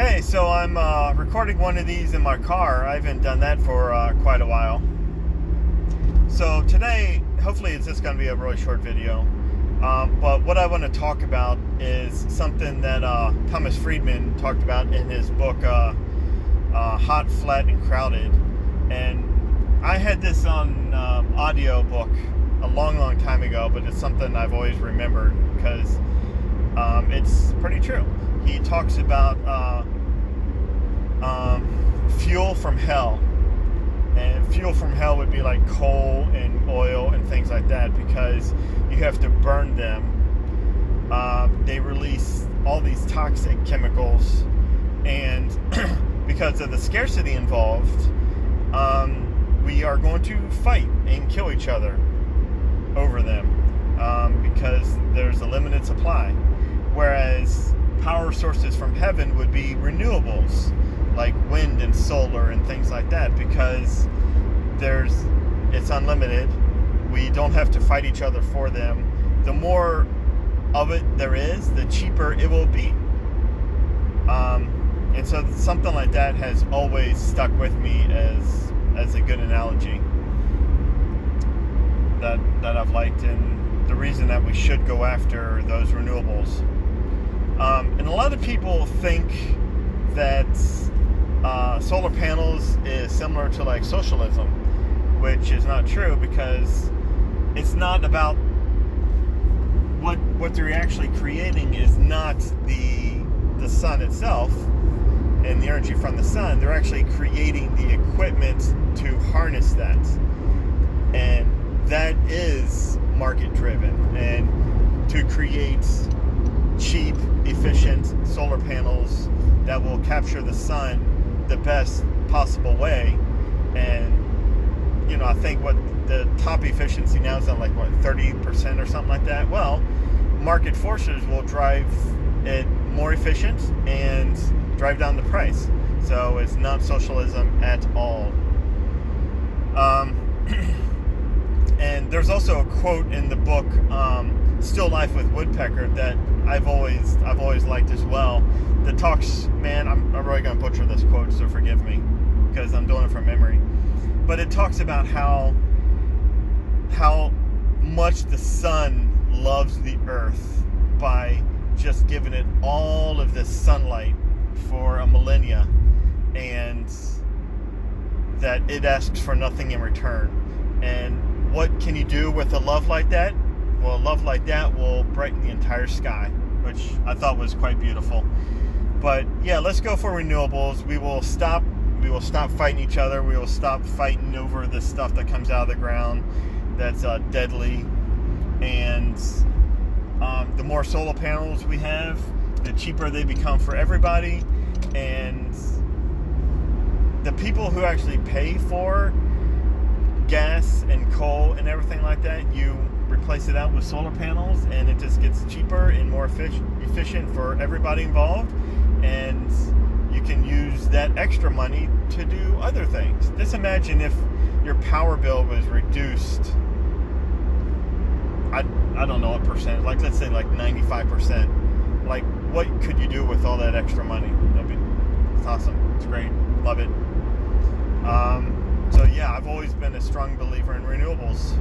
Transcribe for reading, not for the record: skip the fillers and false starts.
Hey, so I'm recording one of these in my car. I haven't done that for quite a while. So today, hopefully it's just going to be a really short video. But what I want to talk about is something that Thomas Friedman talked about in his book, Hot, Flat, and Crowded. And I had this on audio book a long time ago, but it's something I've always remembered because it's pretty true. He talks about fuel from hell, and fuel from hell would be like coal and oil and things like that, because you have to burn them. They release all these toxic chemicals, and because of the scarcity involved, we are going to fight and kill each other over them, because there's a limited supply. Whereas power sources from heaven would be renewables, like wind and solar and things like that, because it's unlimited. We don't have to fight each other for them. The more of it there is, the cheaper it will be. And so something like that has always stuck with me as a good analogy that I've liked, and the reason that we should go after those renewables. And a lot of people think that solar panels is similar to like socialism, which is not true, because it's not about what they're actually creating is not the sun itself and the energy from the sun. They're actually creating the equipment to harness that, and that is market driven. And to create cheap, efficient solar panels that will capture the sun the best possible way, and I think what the top efficiency now is on, like 30% or something like that. Well, market forces will drive it more efficient and drive down the price. So it's not socialism at all. And there's also a quote in the book, Still Life with Woodpecker, that I've always liked as well, that talks, man, I'm really going to butcher this quote, so forgive me, because I'm doing it from memory. But it talks about how much the sun loves the earth by just giving it all of this sunlight for a millennia, and that it asks for nothing in return. And what can you do with a love like that? Well, a love like that will brighten the entire sky, which I thought was quite beautiful. But yeah, let's go for renewables. We will stop fighting each other. We will stop fighting over the stuff that comes out of the ground that's deadly. And the more solar panels we have, the cheaper they become for everybody. And the people who actually pay for gas and coal and everything like that, you replace it out with solar panels, and it just gets cheaper and more efficient for everybody involved. And you can use that extra money to do other things. Just imagine if your power bill was reduced, I don't know what percent, like let's say like 95%. Like, what could you do with all that extra money? It's awesome. It's great. Love it. So yeah, I've always been a strong believer in renewables.